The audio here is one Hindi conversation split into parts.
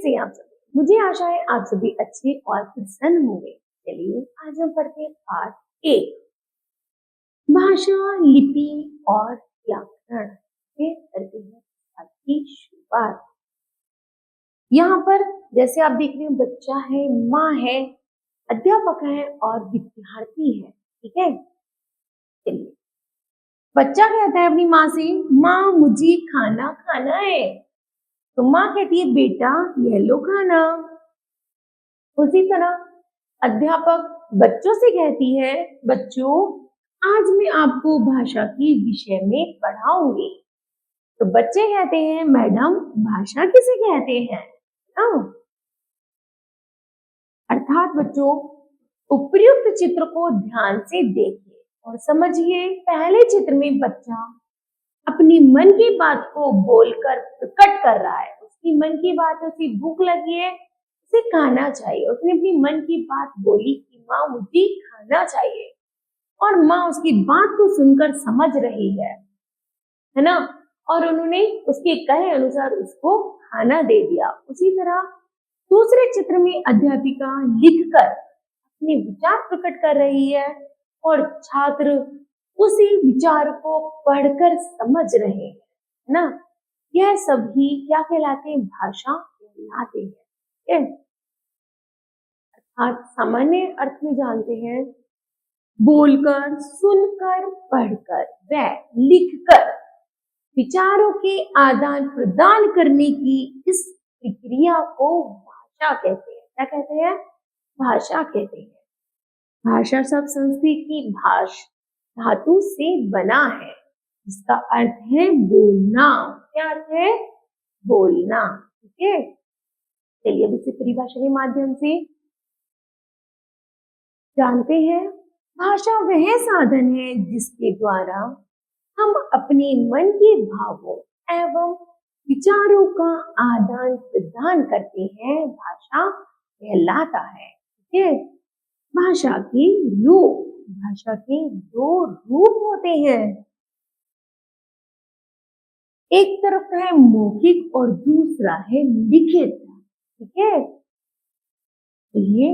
कैसे हैं आप सभी? मुझे आशा है आप सभी अच्छे और प्रसन्न होंगे। चलिए आज हम पढ़ते हैं पाठ 1 भाषा, लिपि और व्याकरण। ये करते हैं पाठ की शुरुआत। यहाँ पर जैसे आप देख रहे हो बच्चा है, माँ है, अध्यापक है और विद्यार्थी है। ठीक है, चलिए बच्चा कहता है अपनी माँ से, माँ मुझे खाना खाना है। तो माँ कहती है बेटा ये लो खाना। उसी तरह अध्यापक बच्चों से कहती है, बच्चों आज मैं आपको भाषा के विषय में पढ़ाऊंगी। तो बच्चे कहते हैं मैडम भाषा किसे कहते हैं ना? अर्थात बच्चों उपर्युक्त चित्र को ध्यान से देखिए और समझिए। पहले चित्र में बच्चा अपनी मन की बात को बोलकर प्रकट कर रहा है। उसकी मन की बात है, उसे भूख लगी है, उसे खाना चाहिए। उसने अपनी मन की बात बोली कि माँ मुझे खाना चाहिए और माँ उसकी बात को सुनकर समझ रही है ना? और उन्होंने उसके कहे अनुसार उसको खाना दे दिया। उसी तरह दूसरे चित्र में अध्यापिका लिखकर अपने विचार प्रकट कर रही है और छात्र उसी विचार को पढ़कर समझ रहे हैं ना? यह सभी क्या कहलाते हैं? भाषा कहलाते हैं। अर्थात सामान्य अर्थ में जानते हैं बोलकर, सुनकर, पढ़कर व लिखकर विचारों के आदान प्रदान करने की इस प्रक्रिया को भाषा कहते हैं। क्या कहते हैं? भाषा कहते हैं। भाषा शब्द संस्कृत की भाष धातु से बना है, जिसका अर्थ है बोलना। क्या अर्थ है? बोलना। ठीक है, चलिए अब इसे परिभाषा के माध्यम से जानते हैं। भाषा वह साधन है जिसके द्वारा हम अपने मन के भावों एवं विचारों का आदान प्रदान करते हैं। भाषा कहलाता है। ठीक है, भाषा के रूप, भाषा के 2 रूप होते हैं। एक तरफ है मौखिक और दूसरा है लिखित। ठीक है, तो ये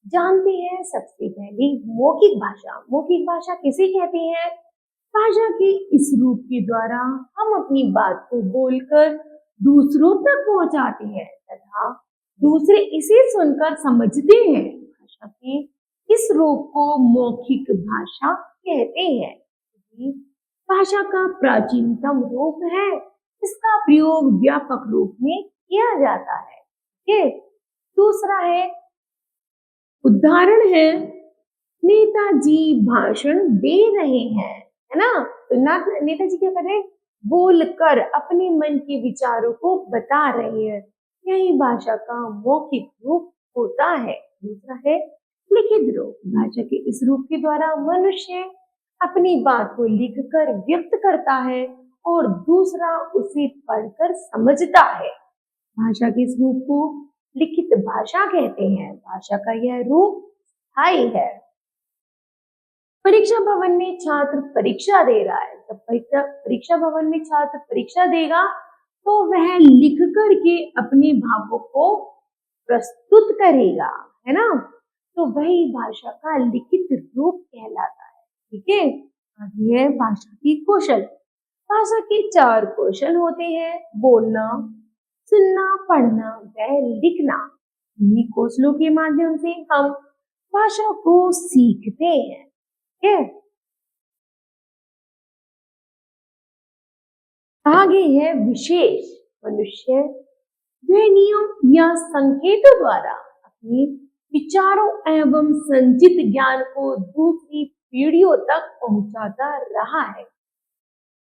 जानते हैं सबसे पहले मौखिक भाषा। मौखिक भाषा किसे कहते हैं? भाषा के इस रूप के द्वारा हम अपनी बात को बोलकर दूसरों तक पहुंचाते हैं तथा दूसरे इसे सुनकर समझते हैं। भाषा के इस रूप को मौखिक भाषा कहते हैं। भाषा का प्राचीनतम रूप है, इसका प्रयोग व्यापक रूप में किया जाता है। ठीक है, दूसरा है उदाहरण है नेताजी भाषण दे रहे हैं, है ना? तो नेताजी क्या कर रहे हैं? बोलकर अपने मन के विचारों को बता रहे हैं। यही भाषा का मौखिक रूप होता है। दूसरा है लिखित रूप। भाषा के इस रूप के द्वारा मनुष्य अपनी बात को लिखकर व्यक्त करता है और दूसरा उसे पढ़कर समझता है। भाषा के इस रूप को लिखित भाषा कहते हैं। भाषा का यह रूप स्थायी है। परीक्षा भवन में छात्र परीक्षा दे रहा है। जब परीक्षा भवन में छात्र परीक्षा देगा तो वह लिख करके अपने भावों को प्रस्तुत करेगा, है ना? तो वही भाषा का लिखित रूप कहलाता है। ठीक है, आगे है भाषा की कौशल। भाषा के 4 कौशल होते हैं, बोलना, सुनना, पढ़ना व लिखना। इन्हीं कौशलों के माध्यम से हम भाषा को सीखते हैं। ठीक है, आगे है विशेष। मनुष्य ध्वनियों या संकेतों द्वारा अपने विचारों एवं संचित ज्ञान को दूसरी पीढ़ियों तक पहुंचाता रहा है।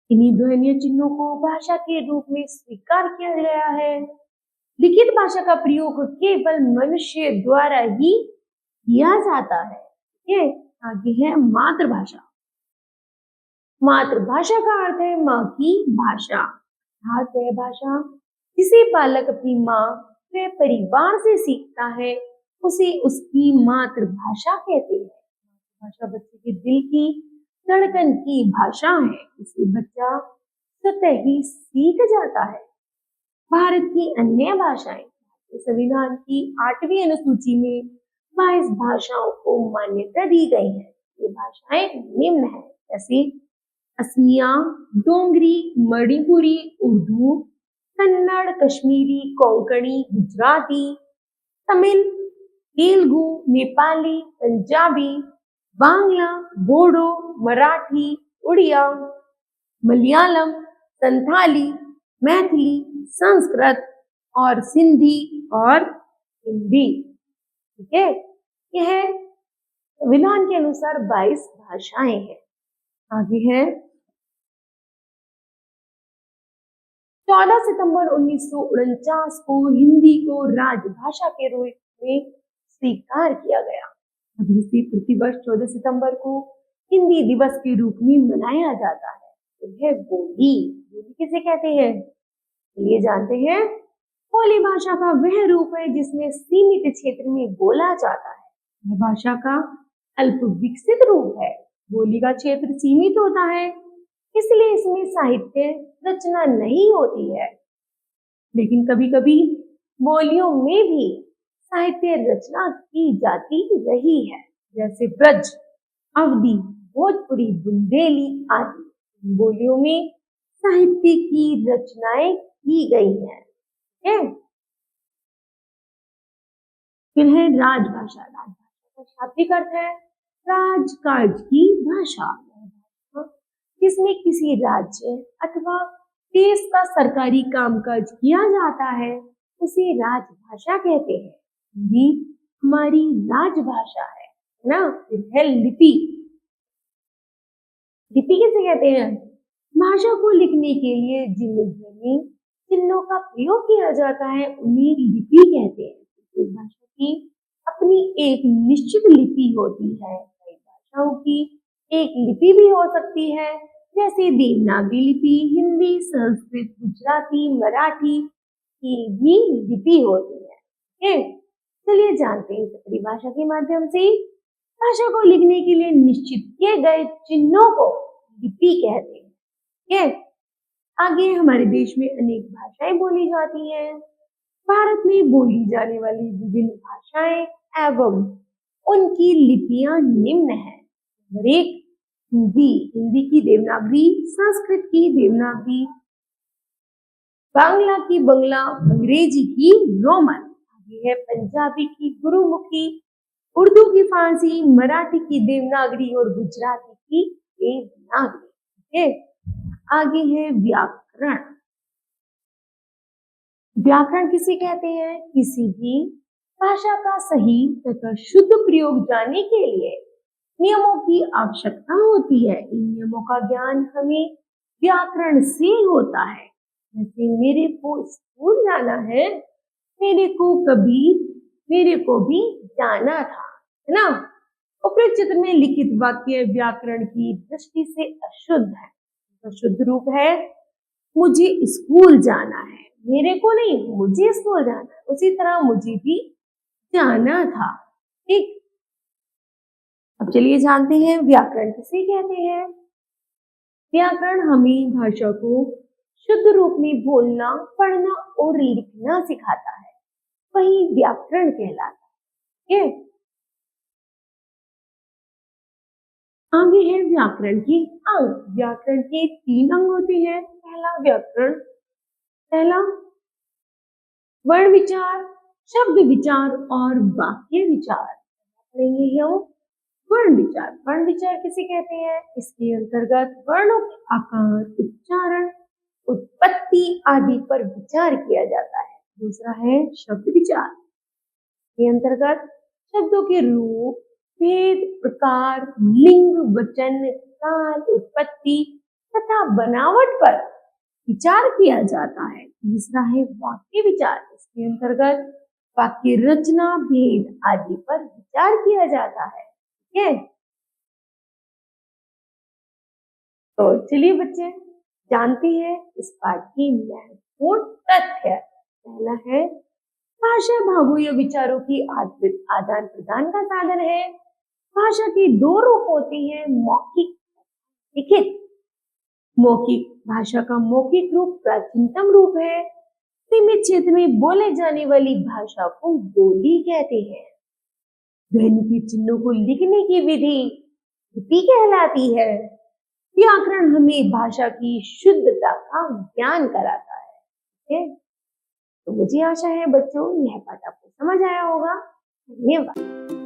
इन्हीं ध्वनि चिन्हों को भाषा के रूप में स्वीकार किया गया है। लिखित भाषा का प्रयोग केवल मनुष्य द्वारा ही किया जाता है। ठीक है, आगे है मातृभाषा। मातृभाषा का अर्थ है माँ की भाषा। अर्थात वह भाषा जिसे बालक अपनी माँ व परिवार से सीखता है उसे उसकी मातृभाषा कहते हैं। मातृभाषा बच्चे के दिल की धड़कन की भाषा है। इसे बच्चा स्वतः ही सीख जाता है। भारत की अन्य भाषाएं संविधान की 8वीं अनुसूची में 22 भाषाओं को मान्यता दी गई है। ये भाषाएं निम्न है, जैसे असमिया, डोंगरी, मणिपुरी, उर्दू, कन्नड़, कश्मीरी, कोंकणी, गुजराती, तमिल, तेलुगु, नेपाली, पंजाबी, बांग्ला, बोडो, मराठी, उड़िया, मलयालम, संथाली, मैथिली, संस्कृत और सिंधी और हिंदी। ठीक है, यह संविधान के अनुसार 22 भाषाएं हैं। आगे है 14 सितंबर 1949 को हिंदी को राजभाषा के रूप में स्वीकार किया गया। अभी से प्रतिवर्ष 14 सितंबर को हिंदी दिवस के रूप में मनाया जाता है। तो है बोली। बोली किसे कहते हैं, चलिए जानते हैं। बोली भाषा का वह रूप है जिसमें सीमित क्षेत्र में बोला जाता है। यह भाषा का अल्प विकसित रूप है। बोली का क्षेत्र सीमित होता है, इसलिए इसमें साहित्य रचना नहीं होती है, लेकिन कभी कभी बोलियों में भी साहित्य रचना की जाती रही है, जैसे ब्रज, अवधी, भोजपुरी, बुंदेली आदि बोलियों में साहित्य की रचनाएं की गई हैं। फिर है राजभाषा। राजभाषा का शाब्दिक अर्थ है राजकाज की भाषा, जिसमें किसी राज्य अथवा देश का सरकारी कामकाज किया जाता है उसे राजभाषा कहते हैं। हिंदी हमारी राजभाषा है ना। फिर है लिपि। लिपि किसे कहते हैं, भाषा को लिखने के लिए जिन ध्वनि चिन्हों का प्रयोग किया जाता है उन्हें लिपि कहते हैं। इस भाषा की अपनी एक निश्चित लिपि होती है। कई भाषाओं की एक लिपि भी हो सकती है, जैसे देवनागरी लिपि, हिंदी, संस्कृत, गुजराती, मराठी की भी लिपि होती है। चलिए जानते हैं परिभाषा के माध्यम से। भाषा को लिखने के लिए निश्चित किए गए चिन्हों को लिपि कहते हैं। आगे हमारे देश में अनेक भाषाएं बोली जाती हैं। भारत में बोली जाने वाली विभिन्न भाषाएं एवं उनकी लिपियां निम्न है। नंबर 1 हिंदी। हिंदी की देवनागरी, संस्कृत की देवनागरी, बांग्ला की बंगला, अंग्रेजी की रोमन। आगे है पंजाबी की गुरुमुखी, उर्दू की फारसी, मराठी की देवनागरी और गुजराती की देवनागरी। आगे है व्याकरण। व्याकरण किसे कहते हैं, किसी भी भाषा का सही तथा शुद्ध प्रयोग जानने के लिए नियमों की आवश्यकता होती है। इन नियमों का ज्ञान हमें व्याकरण से होता है। जैसे मेरे को स्कूल जाना है, मेरे को भी जाना था, है ना। उपरोक्त चित्र में लिखित वाक्य व्याकरण की दृष्टि से अशुद्ध है। तो शुद्ध रूप है मुझे स्कूल जाना है, मेरे को नहीं, मुझे स्कूल जाना है। उसी तरह मुझे भी जाना था। ठीक, अब चलिए जानते हैं व्याकरण किसे कहते हैं। व्याकरण हमें भाषा को शुद्ध रूप में बोलना, पढ़ना और लिखना सिखाता है, वही व्याकरण कहलाता है। आगे है व्याकरण के अंग। व्याकरण के 3 अंग होते हैं। पहला वर्ण विचार, शब्द विचार और वाक्य विचार। पढ़ेंगे हम वर्ण विचार। वर्ण विचार किसे कहते हैं, इसके अंतर्गत वर्णों के आकार, उच्चारण, उत्पत्ति आदि पर विचार किया जाता है। दूसरा है शब्द विचार। के अंतर्गत शब्दों के रूप, भेद, प्रकार, लिंग, वचन, काल, उत्पत्ति तथा बनावट पर विचार किया जाता है। तीसरा है वाक्य विचार। इसके अंतर्गत वाक्य रचना, भेद आदि पर विचार किया जाता है। ठीक है, तो चलिए बच्चे जानते हैं इस पाठ की महत्वपूर्ण तथ्य। पहला है भाषा भावों या विचारों की आदान प्रदान का साधन है। भाषा के 2 रूप होते हैं, मौखिक, लिखित। मौखिक भाषा का मौखिक रूप प्राचीनतम रूप है, सीमित क्षेत्र में बोले जाने वाली भाषा को बोली कहते हैं। ध्वनि के चिन्हों को लिखने की विधि लिपि कहलाती है। व्याकरण हमें भाषा की शुद्धता का ज्ञान कराता है। ठीक है, तो मुझे आशा है बच्चों यह पाठ आपको समझ आया होगा। धन्यवाद।